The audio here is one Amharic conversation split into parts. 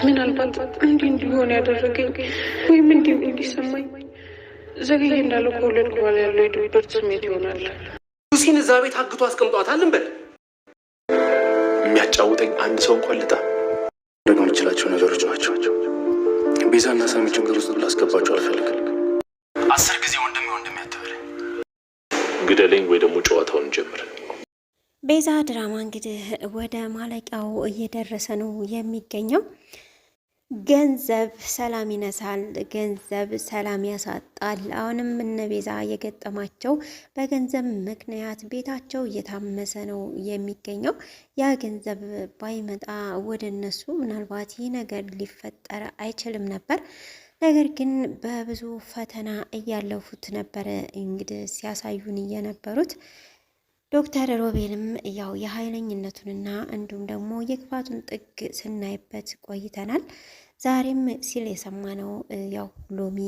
ምናልባት እንዲሆን ያደረገኝ ወይም እንዲሰማኝ ዘገየ እንዳለው ከወለድኩ በኋላ ያለው የድብርት ስሜት ይሆናል። ሉሲን እዛ ቤት አግቶ አስቀምጧታል እንበል። የሚያጫውተኝ አንድ ሰው እንኳን ልጣ ደግሞ የምችላቸው ነገሮች ናቸው። ቤዛና ሳሚ ችግር ውስጥ ላስገባቸው አልፈልግም። 10 ጊዜ ወንድሜ አትበል። ግደለኝ ወይ ደግሞ ጨዋታውን ጀምር። ቤዛ ድራማ እንግዲህ ወደ ማለቂያው እየደረሰ ነው የሚገኘው። ገንዘብ ሰላም ይነሳል፣ ገንዘብ ሰላም ያሳጣል። አሁንም እነ ቤዛ የገጠማቸው በገንዘብ ምክንያት ቤታቸው እየታመሰ ነው የሚገኘው። ያ ገንዘብ ባይመጣ ወደ እነሱ ምናልባት ይህ ነገር ሊፈጠር አይችልም ነበር። ነገር ግን በብዙ ፈተና እያለፉት ነበረ እንግዲህ ሲያሳዩን የነበሩት። ዶክተር ሮቤልም ያው የኃይለኝነቱንና እንዲሁም ደግሞ የክፋቱን ጥግ ስናይበት ቆይተናል። ዛሬም ሲል የሰማነው ያው ሎሚ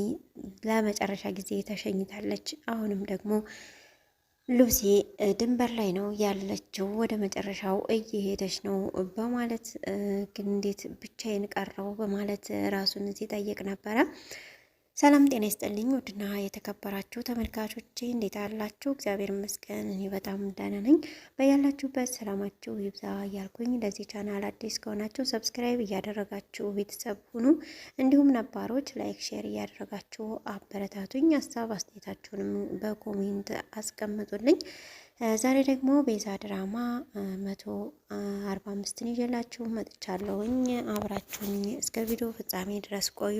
ለመጨረሻ ጊዜ ተሸኝታለች። አሁንም ደግሞ ሉሲ ድንበር ላይ ነው ያለችው፣ ወደ መጨረሻው እየሄደች ነው በማለት ግን እንዴት ብቻዬን ቀረው በማለት ራሱን ሲጠይቅ ነበረ። ሰላም ጤና ይስጥልኝ ውድና የተከበራችሁ ተመልካቾቼ እንዴት አላችሁ? እግዚአብሔር ይመስገን እኔ በጣም ደህና ነኝ። በያላችሁበት ሰላማችሁ ይብዛ እያልኩኝ ለዚህ ቻናል አዲስ ከሆናችሁ ሰብስክራይብ እያደረጋችሁ ቤተሰብ ሁኑ። እንዲሁም ነባሮች ላይክ፣ ሼር እያደረጋችሁ አበረታቱኝ። ሀሳብ አስተያየታችሁንም በኮሜንት አስቀምጡልኝ። ዛሬ ደግሞ ቤዛ ድራማ 145ን ይዤላችሁ መጥቻለሁኝ። አብራችሁኝ እስከ ቪዲዮ ፍጻሜ ድረስ ቆዩ።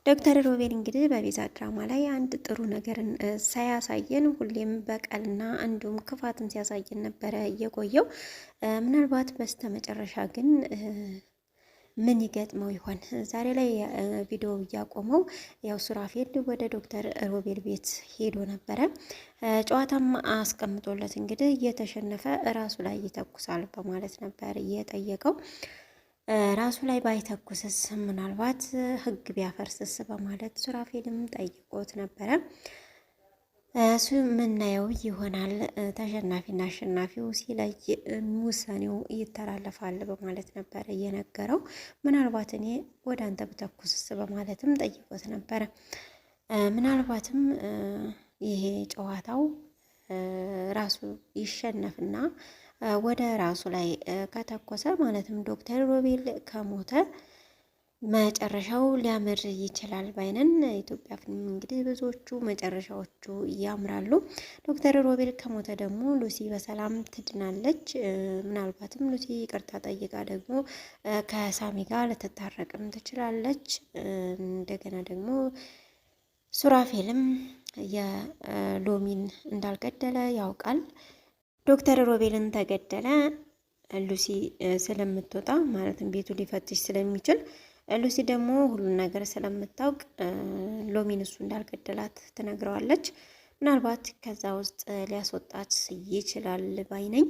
ዶክተር ሮቤል እንግዲህ በቤዛ ድራማ ላይ አንድ ጥሩ ነገርን ሳያሳየን ሁሌም በቀልና እንዲሁም ክፋትን ሲያሳየን ነበረ እየቆየው። ምናልባት በስተመጨረሻ ግን ምን ይገጥመው ይሆን? ዛሬ ላይ ቪዲዮ እያቆመው ያው ሱራፌል ወደ ዶክተር ሮቤል ቤት ሄዶ ነበረ። ጨዋታም አስቀምጦለት እንግዲህ እየተሸነፈ ራሱ ላይ ይተኩሳል በማለት ነበር እየጠየቀው። ራሱ ላይ ባይተኩስስ ምናልባት ሕግ ቢያፈርስስ በማለት ሱራፌልም ጠይቆት ነበረ። እሱ የምናየው ይሆናል። ተሸናፊና አሸናፊው ሲለይ ውሳኔው ይተላለፋል በማለት ነበረ እየነገረው። ምናልባት እኔ ወደ አንተ ብተኩስስ በማለትም ጠይቆት ነበረ። ምናልባትም ይሄ ጨዋታው ራሱ ይሸነፍና ወደ ራሱ ላይ ከተኮሰ ማለትም ዶክተር ሮቤል ከሞተ መጨረሻው ሊያምር ይችላል ባይነን። ኢትዮጵያ ፊልም እንግዲህ ብዙዎቹ መጨረሻዎቹ ያምራሉ። ዶክተር ሮቤል ከሞተ ደግሞ ሉሲ በሰላም ትድናለች። ምናልባትም ሉሲ ይቅርታ ጠይቃ ደግሞ ከሳሚ ጋር ልትታረቅም ትችላለች። እንደገና ደግሞ ሱራፌልም የሎሚን እንዳልገደለ ያውቃል። ዶክተር ሮቤልን ተገደለ ሉሲ ስለምትወጣ ማለትም ቤቱ ሊፈትሽ ስለሚችል ሉሲ ደግሞ ሁሉን ነገር ስለምታውቅ ሎሚን እሱ እንዳልገደላት ትነግረዋለች። ምናልባት ከዛ ውስጥ ሊያስወጣት ይችላል ባይነኝ።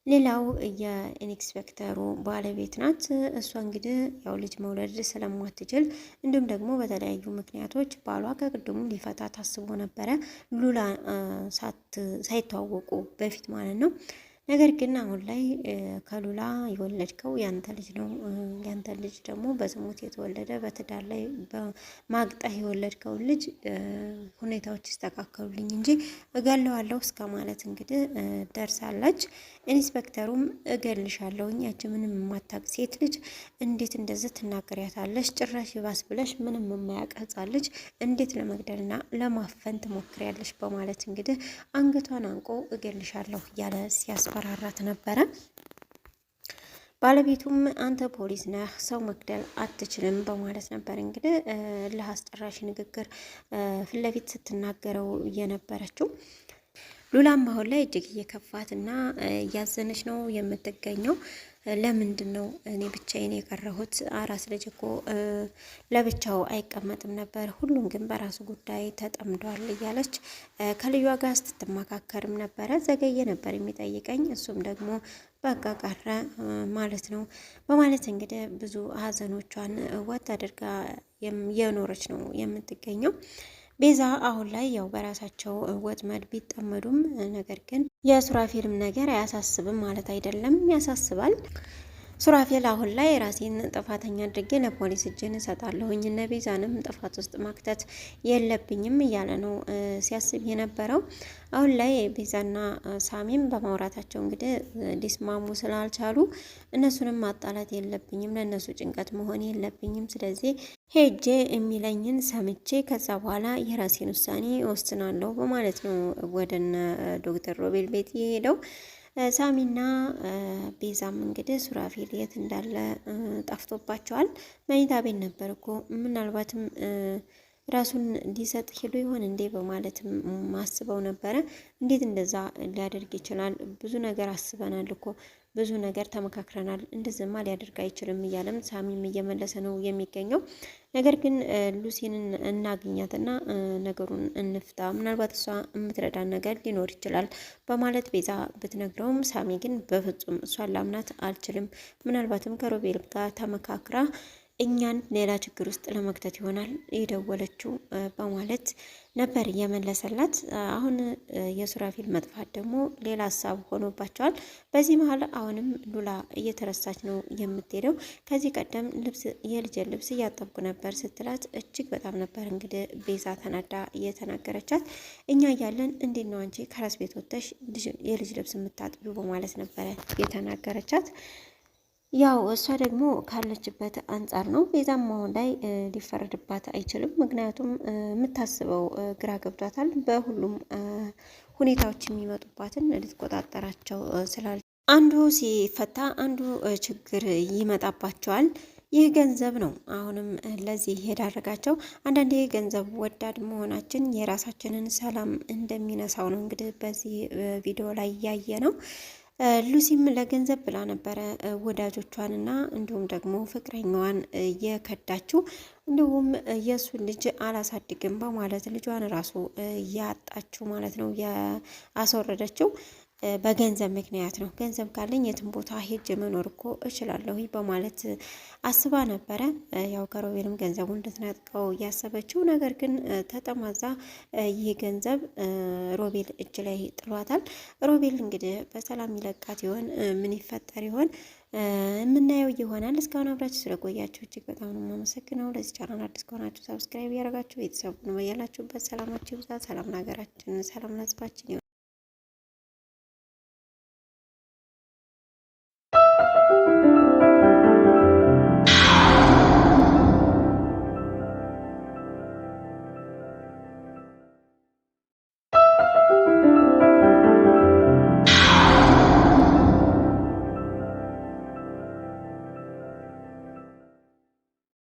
ሌላው የኢንስፔክተሩ ባለቤት ናት። እሷ እንግዲህ ያው ልጅ መውለድ ስለማትችል እንዲሁም ደግሞ በተለያዩ ምክንያቶች ባሏ ከቅድሙ ሊፈታ ታስቦ ነበረ፣ ሉላ ሳይተዋወቁ በፊት ማለት ነው። ነገር ግን አሁን ላይ ከሉላ የወለድከው ያንተ ልጅ ነው፣ ያንተ ልጅ ደግሞ በዝሙት የተወለደ በትዳር ላይ በማግጠህ የወለድከውን ልጅ ሁኔታዎች ይስተካከሉልኝ እንጂ እገለዋለሁ እስከ ማለት እንግዲህ ደርሳለች። ኢንስፔክተሩም እገልሻለሁኝ ያቺ ምንም የማታውቅ ሴት ልጅ እንዴት እንደዚህ ትናገሪያታለሽ? ጭራሽ ይባስ ብለሽ ምንም የማያውቅ ሕፃን ልጅ እንዴት ለመግደልና ለማፈን ትሞክሪያለሽ? በማለት እንግዲህ አንገቷን አንቆ እገልሻለሁ እያለ ሲያስፈራራት ነበረ። ባለቤቱም አንተ ፖሊስ ነህ፣ ሰው መግደል አትችልም በማለት ነበር እንግዲህ ለአስጨራሽ ንግግር ፊት ለፊት ስትናገረው የነበረችው። ሉላም አሁን ላይ እጅግ እየከፋትና እያዘነች ነው የምትገኘው። ለምንድን ነው እኔ ብቻዬን የቀረሁት? አራስ ልጅ እኮ ለብቻው አይቀመጥም ነበር፣ ሁሉም ግን በራሱ ጉዳይ ተጠምዷል እያለች ከልጇ ጋር ስትመካከርም ነበረ። ዘገየ ነበር የሚጠይቀኝ፣ እሱም ደግሞ በቃ ቀረ ማለት ነው በማለት እንግዲህ ብዙ ሀዘኖቿን ወጥ አድርጋ የኖረች ነው የምትገኘው። ቤዛ አሁን ላይ ያው በራሳቸው ወጥመድ ቢጠመዱም ነገር ግን የሱራፌልም ነገር አያሳስብም ማለት አይደለም፣ ያሳስባል። ሱራፌል አሁን ላይ ራሴን ጥፋተኛ አድርጌ ለፖሊስ እጄን እሰጣለሁኝ እነ ቤዛንም ጥፋት ውስጥ ማክተት የለብኝም እያለ ነው ሲያስብ የነበረው። አሁን ላይ ቤዛና ሳሚም በማውራታቸው እንግዲህ ሊስማሙ ስላልቻሉ እነሱንም ማጣላት የለብኝም፣ ለእነሱ ጭንቀት መሆን የለብኝም፣ ስለዚህ ሄጄ የሚለኝን ሰምቼ ከዛ በኋላ የራሴን ውሳኔ ወስናለሁ በማለት ነው ወደነ ዶክተር ሮቤል ቤት የሄደው። ሳሚና ቤዛም እንግዲህ ሱራፌል የት እንዳለ ጠፍቶባቸዋል። መኝታ ቤት ነበር እኮ ምናልባትም ራሱን ሊሰጥ ሄዶ ይሆን እንዴ በማለትም ማስበው ነበረ። እንዴት እንደዛ ሊያደርግ ይችላል? ብዙ ነገር አስበናል እኮ ብዙ ነገር ተመካክረናል፣ እንደዚህማ ሊያደርግ አይችልም እያለም ሳሚም እየመለሰ ነው የሚገኘው። ነገር ግን ሉሲንን እናግኛትና ነገሩን እንፍታ፣ ምናልባት እሷ የምትረዳን ነገር ሊኖር ይችላል በማለት ቤዛ ብትነግረውም ሳሚ ግን በፍጹም እሷን ላምናት አልችልም፣ ምናልባትም ከሮቤል ጋር ተመካክራ እኛን ሌላ ችግር ውስጥ ለመክተት ይሆናል የደወለችው በማለት ነበር እየመለሰላት። አሁን የሱራፌል መጥፋት ደግሞ ሌላ ሀሳብ ሆኖባቸዋል። በዚህ መሀል አሁንም ሉላ እየተረሳች ነው የምትሄደው። ከዚህ ቀደም የልጅ ልብስ እያጠብኩ ነበር ስትላት እጅግ በጣም ነበር እንግዲህ ቤዛ ተናዳ እየተናገረቻት። እኛ እያለን እንዴት ነው አንቺ ከራስ ቤት ወጥተሽ የልጅ ልብስ የምታጥቢው በማለት ነበረ የተናገረቻት። ያው እሷ ደግሞ ካለችበት አንጻር ነው። ቤዛም አሁን ላይ ሊፈረድባት አይችልም። ምክንያቱም የምታስበው ግራ ገብቷታል። በሁሉም ሁኔታዎች የሚመጡባትን ልትቆጣጠራቸው ስላል አንዱ ሲፈታ አንዱ ችግር ይመጣባቸዋል። ይህ ገንዘብ ነው አሁንም ለዚህ የዳረጋቸው። አንዳንዴ ገንዘብ ወዳድ መሆናችን የራሳችንን ሰላም እንደሚነሳው ነው እንግዲህ በዚህ ቪዲዮ ላይ ያየ ነው። ሉሲም ለገንዘብ ብላ ነበረ ወዳጆቿንና እንዲሁም ደግሞ ፍቅረኛዋን የከዳችው። እንዲሁም የእሱን ልጅ አላሳድግም በማለት ልጇን ራሱ ያጣችው ማለት ነው ያስወረደችው በገንዘብ ምክንያት ነው። ገንዘብ ካለኝ የትም ቦታ ሄጅ መኖር እኮ እችላለሁ በማለት አስባ ነበረ። ያው ከሮቤልም ገንዘቡን እንድትነጥቀው እያሰበችው፣ ነገር ግን ተጠማዛ ይህ ገንዘብ ሮቤል እጅ ላይ ጥሏታል። ሮቤል እንግዲህ በሰላም ይለቃት ይሆን? ምን ይፈጠር ይሆን? የምናየው ይሆናል። እስካሁን አብራችሁ ስለቆያችሁ እጅግ በጣም ነው የማመሰግነው። ለዚህ ቻናል አዲስ ከሆናችሁ ሰብስክራይብ ያደረጋችሁ ቤተሰቡን ያላችሁበት ሰላማችሁ ይብዛ። ሰላም ለሀገራችን፣ ሰላም ለሕዝባችን።